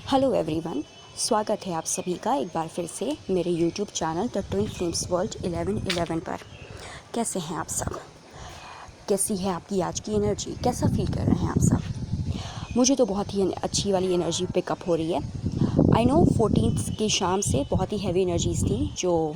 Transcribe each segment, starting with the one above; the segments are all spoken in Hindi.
हेलो एवरीवन, स्वागत है आप सभी का एक बार फिर से मेरे YouTube channel the twin flames world 1111 पर। कैसे हैं आप सब? कैसी है आपकी आज की एनर्जी? कैसा फील कर रहे हैं आप सब? मुझे तो बहुत ही अच्छी वाली एनर्जी पिकअप हो रही है। आई नो 14th की शाम से बहुत ही हैवी एनर्जीज़ थी जो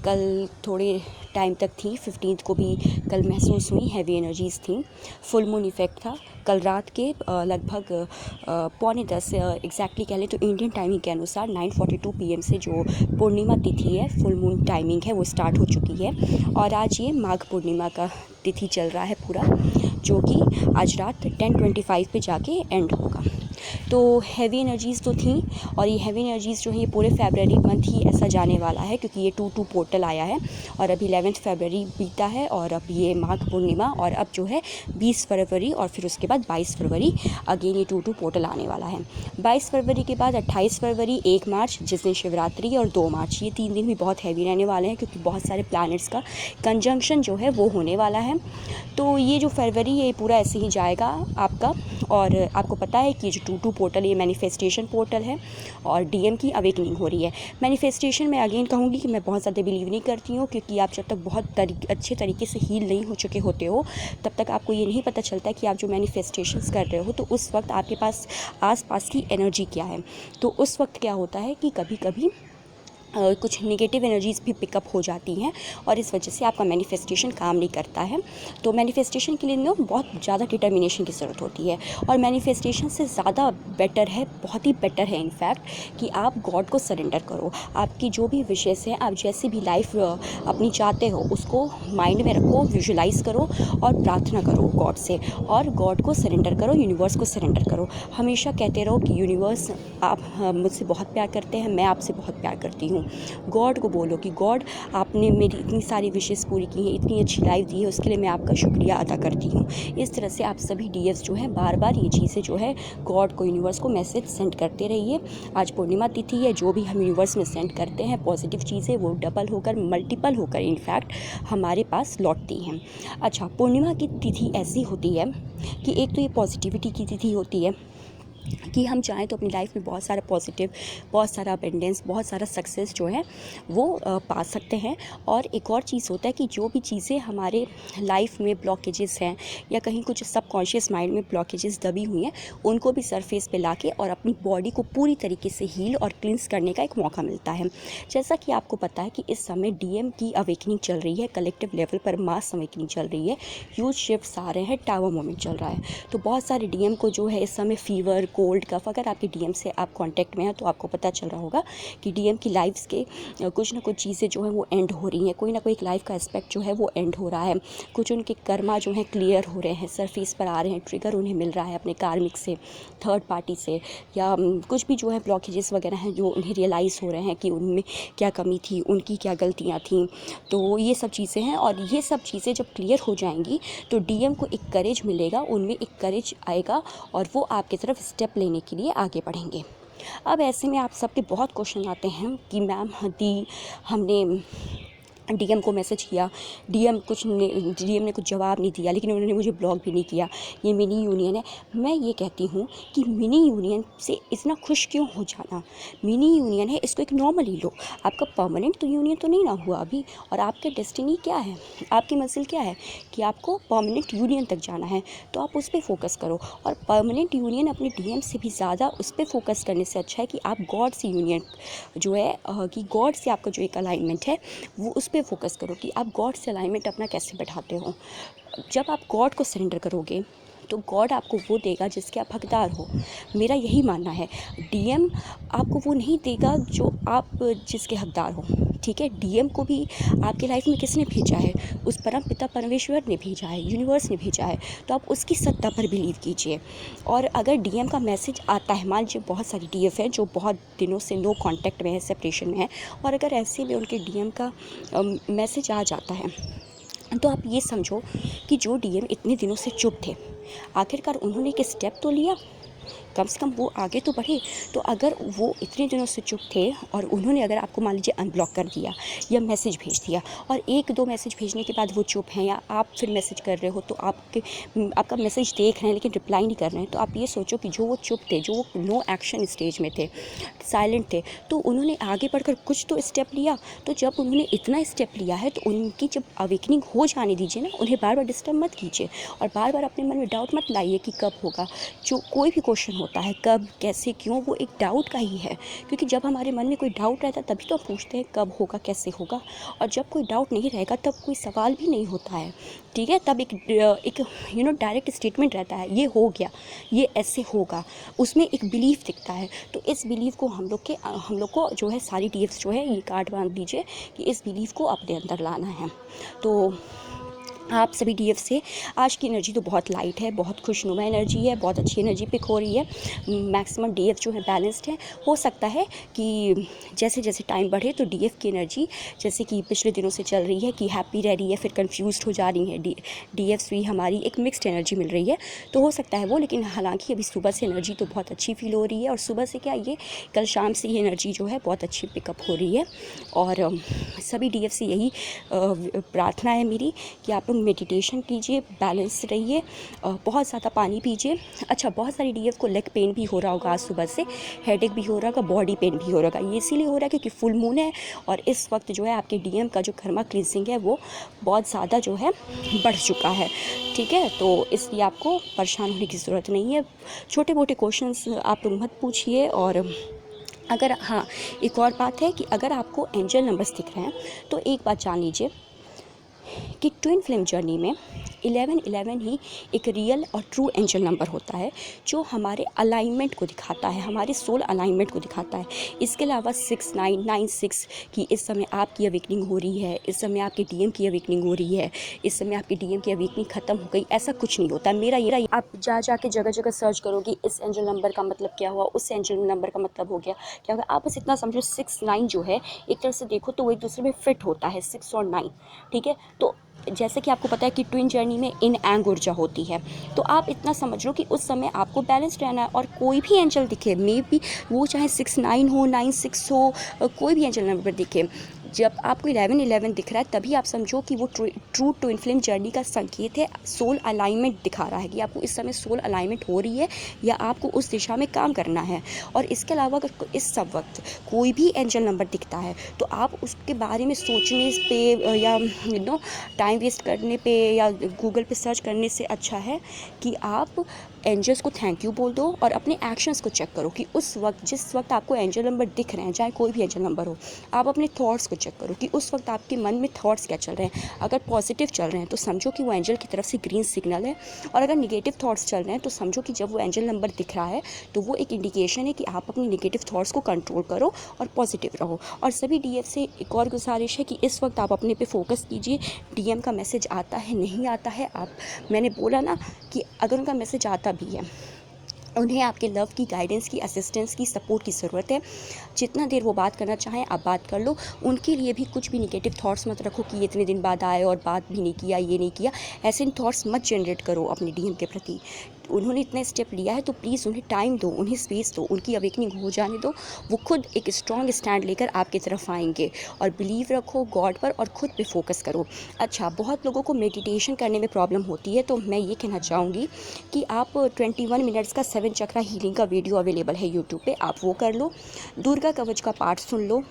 कल थोड़े टाइम तक थी। 15th को भी कल महसूस हुई, हैवी एनर्जीज़ थी। फुल मून इफ़ेक्ट था कल रात के लगभग 9:45 एग्जैक्टली कह लें तो इंडियन टाइमिंग के अनुसार 9:42 PM से जो पूर्णिमा तिथि है, फुल मून टाइमिंग है, वो स्टार्ट हो चुकी है। और आज ये माघ पूर्णिमा का तिथि चल रहा है पूरा, जो कि आज रात 10:25 पे जाके एंड होगा। तो हैवी एनर्जीज़ तो थी, और ये हैवी एनर्जीज़ जो है ये पूरे फरवरी मंथ ही ऐसा जाने वाला है, क्योंकि ये 2-2 पोर्टल आया है और अभी 11th फरवरी बीता है और अब ये माघ पूर्णिमा, और अब जो है 20 फरवरी और फिर उसके बाद 22 फरवरी अगेन ये 2-2 पोर्टल आने वाला है। 22 फरवरी के बाद 28 फरवरी, 1 मार्च जिस दिन शिवरात्रि, और 2 मार्च, ये 3 दिन भी बहुत हैवी रहने वाले हैं, क्योंकि बहुत सारे प्लैनेट्स का कंजंक्शन जो है वो होने वाला है। तो ये जो फरवरी ये पूरा ऐसे ही जाएगा आपका। और आपको पता है कि जो 2-2 पोर्टल ये मैनिफेस्टेशन पोर्टल है और डीएम की अवेकनिंग हो रही है। मैनिफेस्टेशन में अगेन कहूँगी कि मैं बहुत ज़्यादा बिलीव नहीं करती हूँ, क्योंकि आप जब तक बहुत अच्छे तरीके से हील नहीं हो चुके होते हो तब तक आपको ये नहीं पता चलता कि आप जो मैनिफेस्टेशंस कर रहे हो तो उस वक्त आपके पास आसपास की एनर्जी क्या है। तो उस वक्त क्या होता है कि कभी कभी कुछ नेगेटिव एनर्जीज़ भी पिकअप हो जाती हैं और इस वजह से आपका मैनिफेस्टेशन काम नहीं करता है। तो मैनिफेस्टेशन के लिए ना बहुत ज़्यादा डिटर्मिनेशन की ज़रूरत होती है, और मैनिफेस्टेशन से ज़्यादा बेटर है, बहुत ही बेटर है इनफैक्ट, कि आप गॉड को सरेंडर करो। आपकी जो भी विशेष हैं, आप जैसी भी लाइफ अपनी चाहते हो उसको माइंड में रखो, विजुलाइज़ करो और प्रार्थना करो गॉड से, और गॉड को सरेंडर करो, यूनिवर्स को सरेंडर करो। हमेशा कहते रहो कि यूनिवर्स आप मुझसे बहुत प्यार करते हैं, मैं आपसे बहुत प्यार करती हूँ। गॉड को बोलो कि गॉड आपने मेरी इतनी सारी विशेष पूरी की हैं, इतनी अच्छी लाइफ दी है, उसके लिए मैं आपका शुक्रिया अदा करती हूँ। इस तरह से आप सभी डीएस जो हैं बार बार ये चीज़ें जो है गॉड को, यूनिवर्स को मैसेज सेंड करते रहिए। आज पूर्णिमा तिथि है, जो भी हम यूनिवर्स में सेंड करते हैं पॉजिटिव चीज़ें, वो डबल होकर, मल्टीपल होकर इनफैक्ट हमारे पास लौटती हैं। अच्छा, पूर्णिमा की तिथि ऐसी होती है कि एक तो ये पॉजिटिविटी की तिथि होती है कि हम चाहें तो अपनी लाइफ में बहुत सारा पॉजिटिव, बहुत सारा अबेंडेंस, बहुत सारा सक्सेस जो है वो पा सकते हैं। और एक और चीज़ होता है कि जो भी चीज़ें हमारे लाइफ में ब्लॉकेजेस हैं या कहीं कुछ सबकॉन्शियस माइंड में ब्लॉकेजेस दबी हुई हैं, उनको भी सरफेस पे लाके और अपनी बॉडी को पूरी तरीके से हील और क्लिंस करने का एक मौका मिलता है। जैसा कि आपको पता है कि इस समय डीएम की अवेकनिंग चल रही है, कलेक्टिव लेवल पर मास अवेकनिंग चल रही है, ह्यूज शिफ्ट्स आ रहे हैं, टावर मोमेंट चल रहा है। तो बहुत सारे डीएम को जो है इस समय फीवर, कोल्ड, कफ, अगर आपके डीएम से आप कांटेक्ट में हैं तो आपको पता चल रहा होगा कि डीएम की लाइफ्स के कुछ ना कुछ चीज़ें जो हैं वो एंड हो रही हैं, कोई ना कोई एक लाइफ का एस्पेक्ट जो है वो एंड हो रहा है। कुछ उनके कर्मा जो हैं क्लियर हो रहे हैं, सरफेस पर आ रहे हैं, ट्रिगर उन्हें मिल रहा है अपने कार्मिक से, थर्ड पार्टी से, या कुछ भी जो है ब्लॉकेजेस वगैरह हैं जो उन्हें रियलाइज़ हो रहे हैं कि उनमें क्या कमी थी, उनकी क्या गलतियाँ थीं। तो ये सब चीज़ें हैं, और ये सब चीज़ें जब क्लियर हो जाएंगी तो डीएम को एक करेज मिलेगा, उनमें एक करेज आएगा और वो आपकी तरफ स्टेप लेने के लिए आगे बढ़ेंगे। अब ऐसे में आप सबके बहुत क्वेश्चन आते हैं कि मैम दी, हमने डीएम को मैसेज किया, डीएम ने कुछ जवाब नहीं दिया, लेकिन उन्होंने मुझे ब्लॉक भी नहीं किया, ये मिनी यूनियन है। मैं ये कहती हूँ कि मिनी यूनियन से इतना खुश क्यों हो जाना? मिनी यूनियन है, इसको एक नॉर्मली लो। आपका परमानेंट तो यूनियन तो नहीं ना हुआ अभी, और आपका डेस्टिनी क्या है, आपकी मंजिल क्या है कि आपको परमानेंट यूनियन तक जाना है, तो आप उस पर फोकस करो। और परमानेंट यूनियन अपने डीएम से भी ज़्यादा उस पर फोकस करने से अच्छा है कि आप गॉड से यूनियन जो है कि गॉड से आपका जो एक अलाइनमेंट है वो उस पे फोकस करो कि आप गॉड से अलाइनमेंट अपना कैसे बैठाते हो। जब आप गॉड को सरेंडर करोगे तो गॉड आपको वो देगा जिसके आप हकदार हो। मेरा यही मानना है, डीएम आपको वो नहीं देगा जो आप जिसके हकदार हो। ठीक है, डीएम को भी आपकी लाइफ में किसने भेजा है? उस परम पिता परमेश्वर ने भेजा है, यूनिवर्स ने भेजा है। तो आप उसकी सत्ता पर बिलीव कीजिए। और अगर डीएम का मैसेज आता है, मान लीजिए बहुत सारी डीएफ हैं जो बहुत दिनों से नो कांटेक्ट में है, सेपरेशन में है, और अगर ऐसे में उनके डीएम का मैसेज आ जाता है, तो आप ये समझो कि जो डीएम इतने दिनों से चुप थे, आखिरकार उन्होंने एक स्टेप तो लिया कम से कम वो आगे तो बढ़े। तो अगर वो इतने दिनों से चुप थे और उन्होंने अगर आपको मान लीजिए अनब्लॉक कर दिया या मैसेज भेज दिया, और 1-2 मैसेज भेजने के बाद वो चुप हैं, या आप फिर मैसेज कर रहे हो तो आपका मैसेज देख रहे हैं लेकिन रिप्लाई नहीं कर रहे हैं, तो आप ये सोचो कि जो वो चुप थे, जो वो नो एक्शन स्टेज में थे, साइलेंट थे, तो उन्होंने आगे बढ़कर कुछ तो स्टेप लिया। तो जब उन्होंने इतना स्टेप लिया है तो उनकी जब अवेकनिंग हो जाने दीजिए ना, उन्हें बार बार डिस्टर्ब मत कीजिए और बार बार अपने मन में डाउट मत लाइए कि कब होगा। जो कोई भी क्वेश्चन होता है, कब, कैसे, क्यों, वो एक डाउट का ही है, क्योंकि जब हमारे मन में कोई डाउट रहता है तभी तो हम पूछते हैं कब होगा, कैसे होगा। और जब कोई डाउट नहीं रहेगा तब कोई सवाल भी नहीं होता है, ठीक है। तब एक डायरेक्ट स्टेटमेंट रहता है, ये हो गया, ये ऐसे होगा, उसमें एक बिलीफ दिखता है। तो इस बिलीफ को हम लोग को जो है सारी टीएफ्स जो है ये कार्ड बांध दीजिए कि इस बिलीफ को अपने अंदर लाना है। तो आप सभी डीएफ से आज की एनर्जी तो बहुत लाइट है, बहुत खुशनुमा एनर्जी है, बहुत अच्छी एनर्जी पिक हो रही है। मैक्सिमम डीएफ जो है बैलेंस्ड है। हो सकता है कि जैसे जैसे टाइम बढ़े तो डीएफ की एनर्जी जैसे कि पिछले दिनों से चल रही है कि हैप्पी रह रही है, फिर कंफ्यूज्ड हो जा रही है, डीएफ्स भी हमारी एक मिक्स्ड एनर्जी मिल रही है, तो हो सकता है वो। लेकिन हालांकि अभी सुबह से एनर्जी तो बहुत अच्छी फील हो रही है, और सुबह से क्या, ये कल शाम से ही एनर्जी जो है बहुत अच्छी पिकअप हो रही है। और सभी डीएफ से यही प्रार्थना है मेरी कि आप मेडिटेशन कीजिए, बैलेंस रहिए, बहुत ज़्यादा पानी पीजिए। अच्छा, बहुत सारी डीएफ को लेग पेन भी हो रहा होगा आज सुबह से, हेडेक भी हो रहा होगा, बॉडी पेन भी हो रहा होगा। ये इसीलिए हो रहा है क्योंकि फुल मून है और इस वक्त जो है आपके डीएम का जो कर्मा क्लींजिंग है वो बहुत ज़्यादा जो है बढ़ चुका है, ठीक है। तो इसलिए आपको परेशान होने की ज़रूरत नहीं है। छोटे मोटे क्वेश्चंस आप लोग मत पूछिए। और अगर, हाँ, एक और बात है कि अगर आपको एंजल नंबर्स दिख रहे हैं तो एक बात जान लीजिए कि ट्विन फ्लेम जर्नी में 1111 ही एक रियल और ट्रू एंजल नंबर होता है जो हमारे अलाइनमेंट को दिखाता है, हमारे सोल अलाइनमेंट को दिखाता है। इसके अलावा 6996 की इस समय आपकी अवेकनिंग हो रही है, इस समय आपके डीएम की अवेकनिंग हो रही है, इस समय आपके डीएम की अवेकनिंग ख़त्म हो गई, ऐसा कुछ नहीं होता। मेरा ये, आप जाके जगह जगह सर्च करोगे इस एंजल नंबर का मतलब क्या हुआ, उस एंजल नंबर का मतलब हो गया क्या होगा। आप बस इतना समझो 69 जो है एक तरह से देखो तो वो एक दूसरे में फिट होता है, 6 और 9, ठीक है। तो जैसे कि आपको पता है कि ट्विन जर्नी में इन एंग ऊर्जा होती है, तो आप इतना समझ लो कि उस समय आपको बैलेंस रहना है। और कोई भी एंजल दिखे, मे बी वो चाहे 69 हो, 96 हो, कोई भी एंजल नंबर दिखे, जब आपको 1111 दिख रहा है तभी आप समझो कि वो ट्रू ट्विन फ्लेम जर्नी का संकेत है। सोल अलाइनमेंट दिखा रहा है कि आपको इस समय सोल अलाइनमेंट हो रही है या आपको उस दिशा में काम करना है। और इसके अलावा अगर इस सब वक्त कोई भी एंजल नंबर दिखता है तो आप उसके बारे में सोचने पे या टाइम वेस्ट करने पे या गूगल पे सर्च करने से अच्छा है कि आप एंजल्स को थैंक यू बोल दो और अपने एक्शंस को चेक करो कि उस वक्त, जिस वक्त आपको एंजल नंबर दिख रहे हैं, चाहे कोई भी एंजल नंबर हो, आप अपने थॉट्स को चेक करो कि उस वक्त आपके मन में थॉट्स क्या चल रहे हैं। अगर पॉजिटिव चल रहे हैं तो समझो कि वो एंजल की तरफ से ग्रीन सिग्नल है, और अगर निगेटिव थॉट्स चल रहे हैं तो समझो कि जब वो एंजल नंबर दिख रहा है तो वो एक इंडिकेशन है कि आप अपनी निगेटिव थॉट्स को कंट्रोल करो और पॉजिटिव रहो। और सभी डीएफ से एक और गुजारिश है कि इस वक्त आप अपने पे फोकस कीजिए। डीएम का मैसेज आता है, नहीं आता है, मैंने बोला ना कि अगर उनका मैसेज आता भी है, उन्हें आपके लव की, गाइडेंस की, असिस्टेंस की, सपोर्ट की ज़रूरत है। जितना देर वो बात करना चाहें आप बात कर लो। उनके लिए भी कुछ भी निगेटिव थॉट्स मत रखो कि ये इतने दिन बाद आए और बात भी नहीं किया, ये नहीं किया, ऐसे थॉट्स मत जनरेट करो अपने डीएम के प्रति। उन्होंने इतना स्टेप लिया है तो प्लीज़ उन्हें टाइम दो, उन्हें स्पेस दो, उनकी अवेकनिंग हो जाने दो। वो खुद एक स्ट्रॉन्ग स्टैंड लेकर आपकी तरफ आएंगे। और बिलीव रखो गॉड पर और ख़ुद पे फोकस करो। अच्छा, बहुत लोगों को मेडिटेशन करने में प्रॉब्लम होती है, तो मैं ये कहना चाहूँगी कि आप 21 मिनट्स का 7 चक्रा हीलिंग का वीडियो अवेलेबल है यूट्यूब पे, आप वो कर लो। दुर्गा कवच का पाठ सुन लो,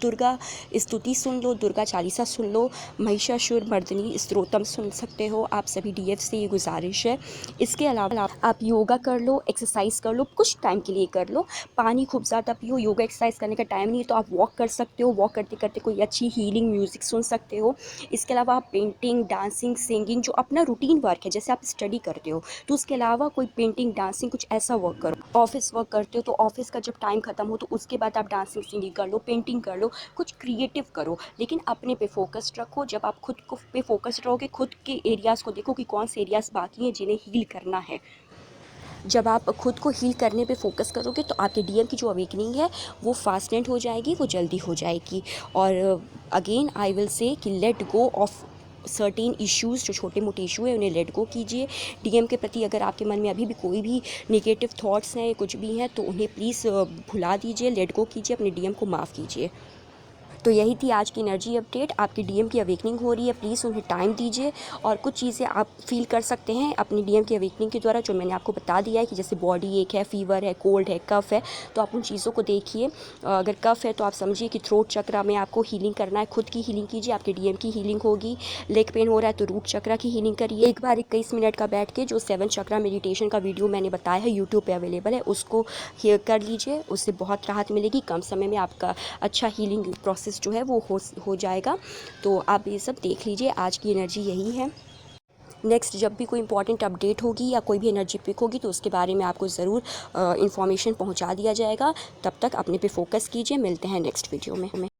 दुर्गा स्तुति सुन लो, दुर्गा चालीसा सुन लो, महिषासुर मर्दिनी स्तोत्रम सुन सकते हो। आप सभी डीएफ से ये गुजारिश है। इसके अलावा आप योगा कर लो, एक्सरसाइज कर लो, कुछ टाइम के लिए कर लो। पानी खूब ज़्यादा पियो। योगा एक्सरसाइज करने का टाइम नहीं है तो आप वॉक कर सकते हो, वॉक करते करते कोई अच्छी हीलिंग म्यूज़िक सुन सकते हो। इसके अलावा आप पेंटिंग, डांसिंग, सिंगिंग, जो अपना रूटीन वर्क है, जैसे आप स्टडी करते हो तो उसके अलावा कोई पेंटिंग, डांसिंग, कुछ ऐसा वर्क करो। ऑफिस वर्क करते हो तो ऑफिस का जब टाइम ख़त्म हो तो उसके बाद आप डांसिंग, सिंगिंग कर लो, पेंटिंग कर लो, कुछ क्रिएटिव करो, लेकिन अपने पे फोकस रखो। जब आप खुद को पे फोकस रहोगे, खुद के एरियाज़ को देखो कि कौन से एरियाज़ बाकी हैं जिन्हें हील करना है। जब आप खुद को हील करने पे फोकस करोगे तो आपके डीएम की जो अवेकनिंग है वो फास्ट एंड हो जाएगी, वो जल्दी हो जाएगी। और अगेन आई विल से कि let go of certain issues, जो छोटे मोटे इशू है, उन्हें लेट गो कीजिए। डीएम के प्रति अगर आपके मन में अभी भी कोई भी नेगेटिव थॉट्स हैं, कुछ भी हैं, तो उन्हें प्लीज़ भुला दीजिए, लेट गो कीजिए, अपने डीएम को माफ़ कीजिए। तो यही थी आज की एनर्जी अपडेट। आपकी डीएम की अवेकनिंग हो रही है, प्लीज़ उन्हें टाइम दीजिए। और कुछ चीज़ें आप फील कर सकते हैं अपनी डीएम की अवेकनिंग के द्वारा, जो मैंने आपको बता दिया है कि जैसे बॉडी एक है, फीवर है, कोल्ड है, कफ़ है, तो आप उन चीज़ों को देखिए। अगर कफ़ है तो आप समझिए कि थ्रोट चक्रा में आपको हीलिंग करना है, खुद की हीलिंग कीजिए, आपके डीएम की हीलिंग होगी। लेग पेन हो रहा है तो रूट चक्रा की हीलिंग करिए। एक बार 21 मिनट का बैठ के जो 7 चक्रा मेडिटेशन का वीडियो मैंने बताया है, यूट्यूब पे अवेलेबल है, उसको कर लीजिए, उससे बहुत राहत मिलेगी। कम समय में आपका अच्छा हीलिंग प्रोसेस जो है वो हो जाएगा। तो आप ये सब देख लीजिए। आज की एनर्जी यही है। नेक्स्ट जब भी कोई इंपॉर्टेंट अपडेट होगी या कोई भी एनर्जी पिक होगी तो उसके बारे में आपको ज़रूर इन्फॉर्मेशन पहुंचा दिया जाएगा। तब तक अपने पे फोकस कीजिए। मिलते हैं नेक्स्ट वीडियो में।